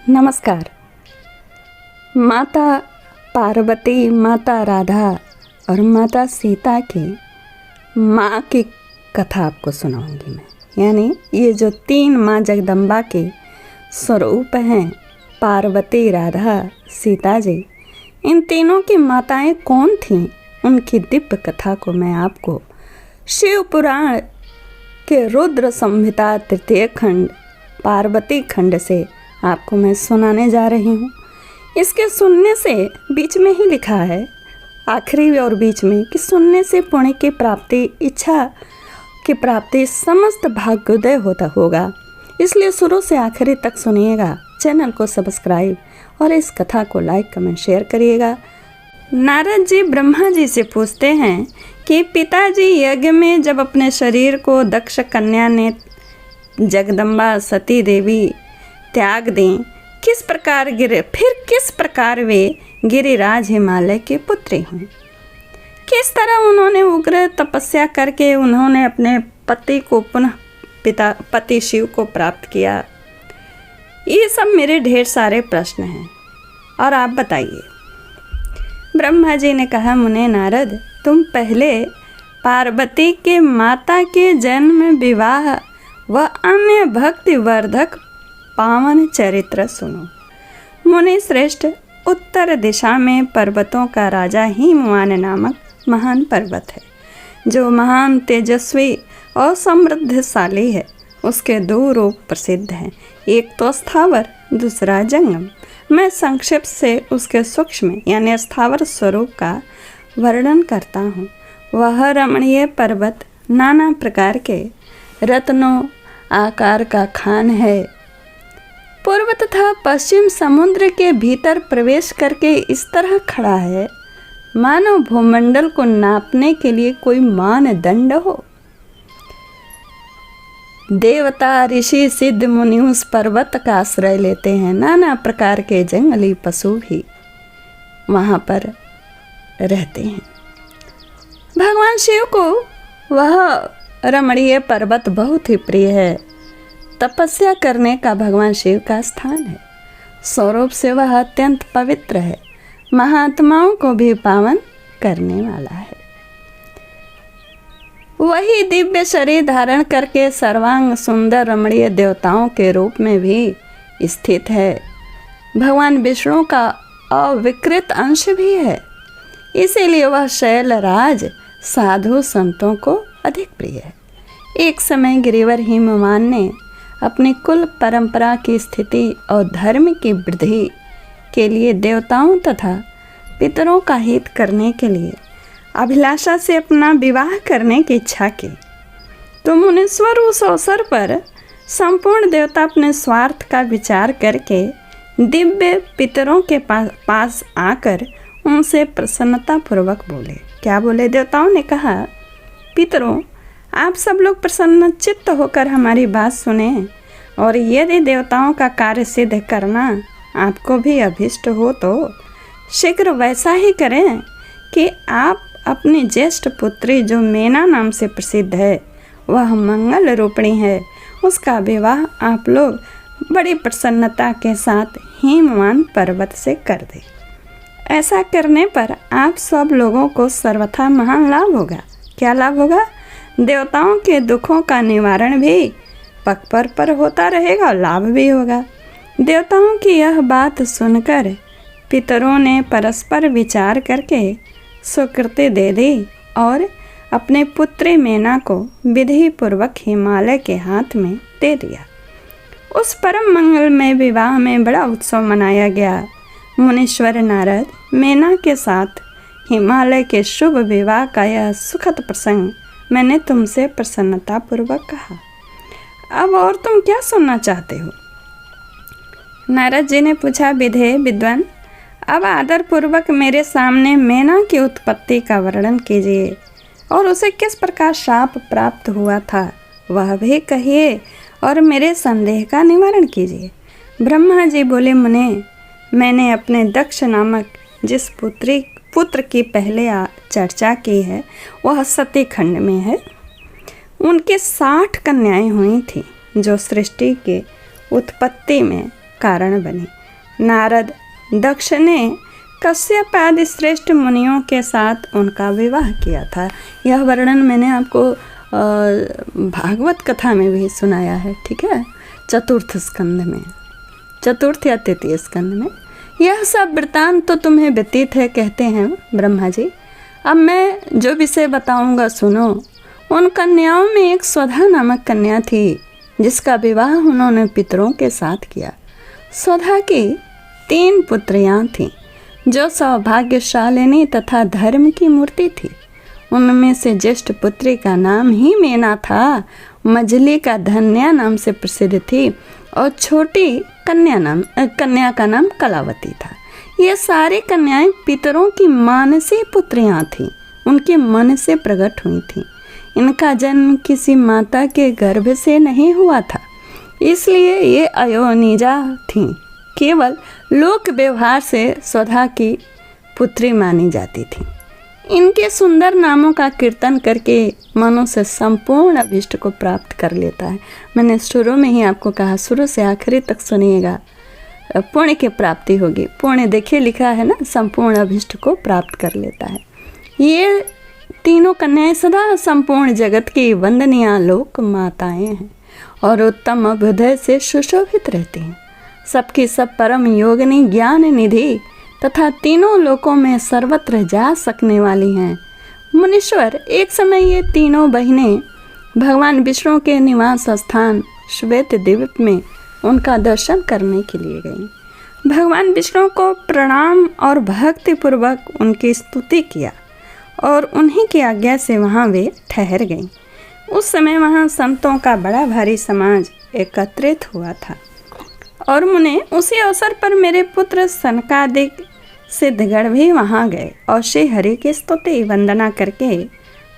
नमस्कार। माता पार्वती, माता राधा और माता सीता की माँ की कथा आपको सुनाऊंगी मैं। यानी ये जो तीन माँ जगदम्बा के स्वरूप हैं, पार्वती, राधा, सीता जी, इन तीनों की माताएं कौन थीं, उनकी दिव्य कथा को मैं आपको शिव पुराण के रुद्र संहिता तृतीय खंड पार्वती खंड से आपको मैं सुनाने जा रही हूँ। इसके सुनने से बीच में ही लिखा है, आखिरी और बीच में, कि सुनने से पुण्य की प्राप्ति, इच्छा की प्राप्ति, समस्त भाग्योदय होता होगा। इसलिए शुरू से आखिरी तक सुनिएगा। चैनल को सब्सक्राइब और इस कथा को लाइक, कमेंट, शेयर करिएगा। नारद जी ब्रह्मा जी से पूछते हैं कि पिताजी यज्ञ में जब अपने शरीर को दक्ष कन्या ने जगदम्बा सती देवी त्याग दें, किस प्रकार वे गिरिराज हिमालय के पुत्री हुई। किस तरह उन्होंने उग्र तपस्या करके उन्होंने अपने पति को पुनः पति शिव को प्राप्त किया। ये सब मेरे ढेर सारे प्रश्न हैं और आप बताइए। ब्रह्मा जी ने कहा, मुने नारद, तुम पहले पार्वती के माता के जन्म, विवाह व अन्य भक्ति वर्धक पावन चरित्र सुनो। मुनि श्रेष्ठ, उत्तर दिशा में पर्वतों का राजा हिमवान नामक महान पर्वत है, जो महान, तेजस्वी और समृद्धशाली है। उसके दो रूप प्रसिद्ध हैं, एक तो स्थावर, दूसरा जंगम। मैं संक्षेप से उसके सूक्ष्म यानी स्थावर स्वरूप का वर्णन करता हूँ। वह रमणीय पर्वत नाना प्रकार के रत्नों आकार का खान है। पूर्व तथा पश्चिम समुद्र के भीतर प्रवेश करके इस तरह खड़ा है मानो भूमंडल को नापने के लिए कोई मानदंड हो। देवता, ऋषि, सिद्ध, मुनि उस पर्वत का आश्रय लेते हैं। नाना प्रकार के जंगली पशु भी वहाँ पर रहते हैं। भगवान शिव को वह रमणीय पर्वत बहुत ही प्रिय है। तपस्या करने का भगवान शिव का स्थान है। स्वरूप से वह अत्यंत पवित्र है, महात्माओं को भी पावन करने वाला है। वही दिव्य शरीर धारण करके सर्वांग सुंदर रमणीय देवताओं के रूप में भी स्थित है। भगवान विष्णु का अविकृत अंश भी है। इसीलिए वह शैलराज साधु संतों को अधिक प्रिय है। एक समय गिरिवर हिमवान ने अपनी कुल परंपरा की स्थिति और धर्म की वृद्धि के लिए देवताओं तथा पितरों का हित करने के लिए अभिलाषा से अपना विवाह करने की इच्छा की। तो मुनीश्वर उस अवसर पर संपूर्ण देवता अपने स्वार्थ का विचार करके दिव्य पितरों के पास आकर उनसे प्रसन्नतापूर्वक बोले। क्या बोले? देवताओं ने कहा, पितरों, आप सब लोग प्रसन्न चित्त होकर हमारी बात सुने, और यदि देवताओं का कार्य सिद्ध करना आपको भी अभिष्ट हो तो शीघ्र वैसा ही करें कि आप अपनी ज्येष्ठ पुत्री, जो मेना नाम से प्रसिद्ध है, वह मंगल रूपिणी है, उसका विवाह आप लोग बड़ी प्रसन्नता के साथ हिमवान पर्वत से कर दें। ऐसा करने पर आप सब लोगों को सर्वथा महान लाभ होगा। क्या लाभ होगा? देवताओं के दुखों का निवारण भी पग पर होता रहेगा और लाभ भी होगा। देवताओं की यह बात सुनकर पितरों ने परस्पर विचार करके स्वीकृति दे दी और अपने पुत्री मेना को विधि पूर्वक हिमालय के हाथ में दे दिया। उस परम मंगलमय विवाह में बड़ा उत्सव मनाया गया। मुनीश्वर नारद मेना के साथ हिमालय के शुभ विवाह का यह सुखद प्रसंग मैंने तुमसे प्रसन्नता पूर्वक कहा। अब और तुम क्या सुनना चाहते हो? नारद जी ने पूछा, विधे विद्वान, अब आदर पूर्वक मेरे सामने मेना की उत्पत्ति का वर्णन कीजिए और उसे किस प्रकार शाप प्राप्त हुआ था वह भी कहिए और मेरे संदेह का निवारण कीजिए। ब्रह्मा जी बोले, मुने, मैंने अपने दक्ष नामक जिस पुत्र की पहले चर्चा की है वह सती खंड में है। उनके 60 कन्याएं हुई थीं जो सृष्टि के उत्पत्ति में कारण बनी। नारद, दक्ष ने कश्यप आदि श्रेष्ठ मुनियों के साथ उनका विवाह किया था। यह वर्णन मैंने आपको भागवत कथा में भी सुनाया है, ठीक है, चतुर्थ स्कंद में, चतुर्थ या तृतीय स्कंद में। यह सब वृत्तांत तो तुम्हें व्यतीत है, कहते हैं ब्रह्मा जी। अब मैं जो विषय बताऊंगा सुनो। उन कन्याओं में एक स्वधा नामक कन्या थी, जिसका विवाह उन्होंने पितरों के साथ किया। स्वधा की 3 पुत्रियां थीं, जो सौभाग्यशालिनी तथा धर्म की मूर्ति थी। उनमें से ज्येष्ठ पुत्री का नाम ही मेना था, मजली का धन्या नाम से प्रसिद्ध थी, और छोटी कन्या का नाम कलावती था। ये सारी कन्याएं पितरों की मानसी पुत्रियां थीं, उनके मन से प्रकट हुई थीं। इनका जन्म किसी माता के गर्भ से नहीं हुआ था, इसलिए ये अयोनिजा थीं। केवल लोक व्यवहार से स्वधा की पुत्री मानी जाती थी। इनके सुंदर नामों का कीर्तन करके मनुष्य संपूर्ण अभिष्ट को प्राप्त कर लेता है। मैंने शुरू में ही आपको कहा, शुरू से आखिरी तक सुनिएगा, पुण्य की प्राप्ति होगी। पुण्य देखिए लिखा है ना, संपूर्ण अभिष्ट को प्राप्त कर लेता है। ये तीनों कन्याएं सदा संपूर्ण जगत की वंदनीय लोक माताएं हैं और उत्तम अभ्युदय से सुशोभित रहती हैं। सबकी सब परम योगिनी, ज्ञान निधि तथा तीनों लोकों में सर्वत्र जा सकने वाली हैं। मुनीश्वर, एक समय ये तीनों बहनें भगवान विष्णु के निवास स्थान श्वेत द्वीप में उनका दर्शन करने के लिए गईं। भगवान विष्णु को प्रणाम और भक्ति पूर्वक उनकी स्तुति किया और उन्हीं की आज्ञा से वहाँ वे ठहर गईं। उस समय वहाँ संतों का बड़ा भारी समाज एकत्रित हुआ था और मुने, उसी अवसर पर मेरे पुत्र सनकादिक सिद्धगढ़ भी वहाँ गए और श्री हरि की स्तुति वंदना करके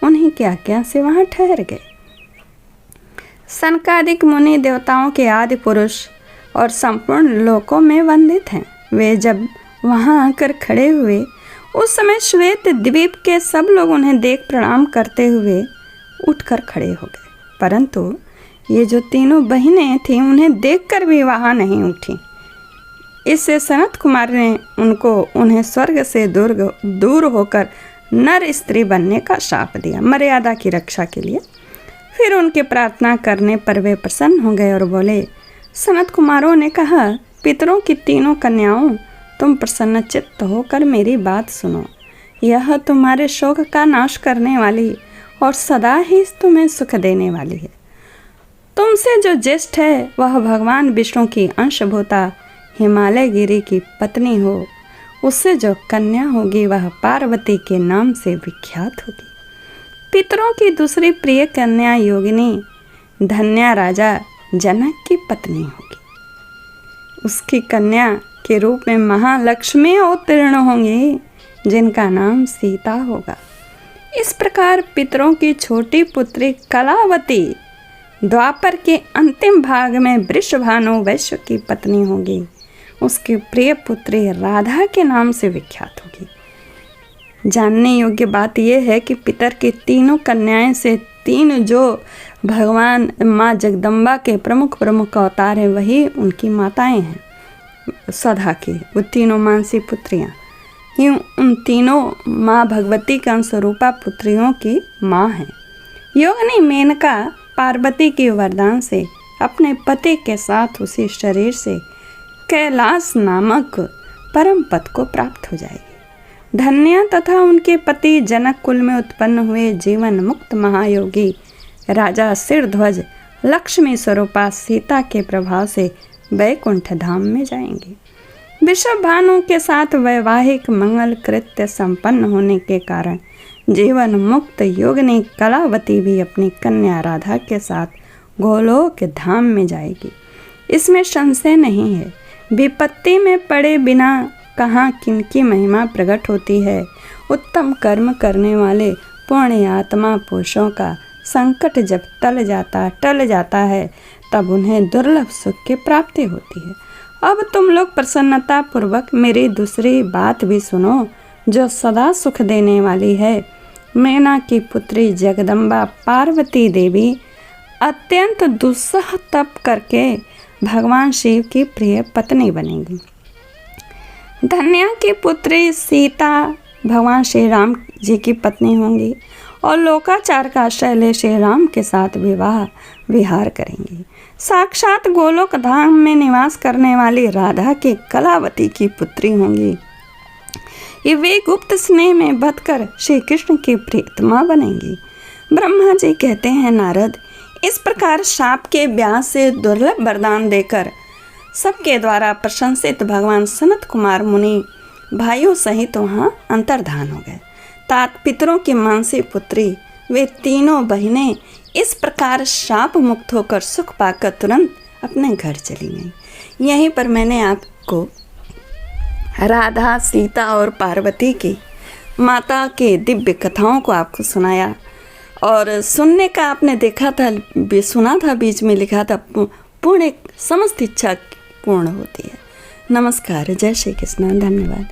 उन्हीं की आज्ञा से वहाँ ठहर गए। सनकादिक मुनि देवताओं के आदि पुरुष और संपूर्ण लोकों में वंदित हैं। वे जब वहाँ आकर खड़े हुए, उस समय श्वेत द्वीप के सब लोग उन्हें देख प्रणाम करते हुए उठकर खड़े हो गए, परंतु ये जो तीनों बहनें थीं उन्हें देखकर भी वहाँ नहीं उठी। इससे सनत कुमार ने उन्हें स्वर्ग से दूर होकर नर स्त्री बनने का शाप दिया, मर्यादा की रक्षा के लिए। फिर उनके प्रार्थना करने पर वे प्रसन्न हो गए और बोले, सनत कुमारों ने कहा, पितरों की तीनों कन्याओं, तुम प्रसन्नचित्त होकर मेरी बात सुनो। यह तुम्हारे शोक का नाश करने वाली और सदा ही तुम्हें सुख देने वाली है। तुमसे जो ज्येष्ठ है वह भगवान विष्णु की अंशभूता हिमालय गिरी की पत्नी हो। उससे जो कन्या होगी वह पार्वती के नाम से विख्यात होगी। पितरों की दूसरी प्रिय कन्या योगिनी धन्या राजा जनक की पत्नी होगी। उसकी कन्या के रूप में महालक्ष्मी अवतीर्ण होंगी, जिनका नाम सीता होगा। इस प्रकार पितरों की छोटी पुत्री कलावती द्वापर के अंतिम भाग में वृषभानु वैश्य की पत्नी होगी। उसकी प्रिय पुत्री राधा के नाम से विख्यात होगी। जानने योग्य बात यह है कि पितर की तीनों कन्याएं से 3 जो भगवान माँ जगदम्बा के प्रमुख अवतार हैं, वही उनकी माताएं हैं। स्वधा की वो तीनों मानसी पुत्रियाँ ही उन तीनों माँ भगवती के अंशरूपा पुत्रियों की माँ हैं। योगिनी मेनका पार्वती के वरदान से अपने पति के साथ उसी शरीर से कैलाश नामक परम पद को प्राप्त हो जाएगी। धन्या तथा उनके पति जनक कुल में उत्पन्न हुए जीवन मुक्त महायोगी राजा सिरध्वज लक्ष्मी स्वरूपा सीता के प्रभाव से वैकुंठ धाम में जाएंगे। वृषभ भानु के साथ वैवाहिक मंगल कृत्य संपन्न होने के कारण जीवन मुक्त योगिनी कलावती भी अपनी कन्या राधा के साथ गोलोक धाम में जाएगी। इसमें संशय नहीं है। विपत्ति में पड़े बिना कहाँ किनकी महिमा प्रकट होती है। उत्तम कर्म करने वाले पुण्य आत्मा पुरुषों का संकट जब टल जाता है, तब उन्हें दुर्लभ सुख की प्राप्ति होती है। अब तुम लोग प्रसन्नता पूर्वक मेरी दूसरी बात भी सुनो, जो सदा सुख देने वाली है। मेना की पुत्री जगदम्बा पार्वती देवी अत्यंत दुस्सह तप करके भगवान शिव की प्रिय पत्नी बनेंगी। धन्या की पुत्री सीता भगवान श्री राम जी की पत्नी होंगी और लोकाचार का शैले श्री राम के साथ विवाह विहार करेंगी। साक्षात गोलोक धाम में निवास करने वाली राधा की कलावती की पुत्री होंगी। ये वे गुप्त स्नेह में बधकर श्री कृष्ण की प्रियतमा बनेंगी। ब्रह्मा जी कहते हैं, नारद, इस प्रकार शाप के ब्याह से दुर्लभ वरदान देकर सबके द्वारा प्रशंसित भगवान सनत कुमार मुनि भाइयों सहित वहाँ अंतर्धान हो गए। तात पितरों की मानसी पुत्री वे तीनों बहनें इस प्रकार शाप मुक्त होकर सुख पाकर तुरंत अपने घर चली गईं। यहीं पर मैंने आपको राधा, सीता और पार्वती की माता के दिव्य कथाओं को आपको सुनाया और सुनने का आपने देखा था, सुना था, बीच में लिखा था, पूर्ण समस्त इच्छा पूर्ण होती है। नमस्कार, जय श्री कृष्ण, धन्यवाद।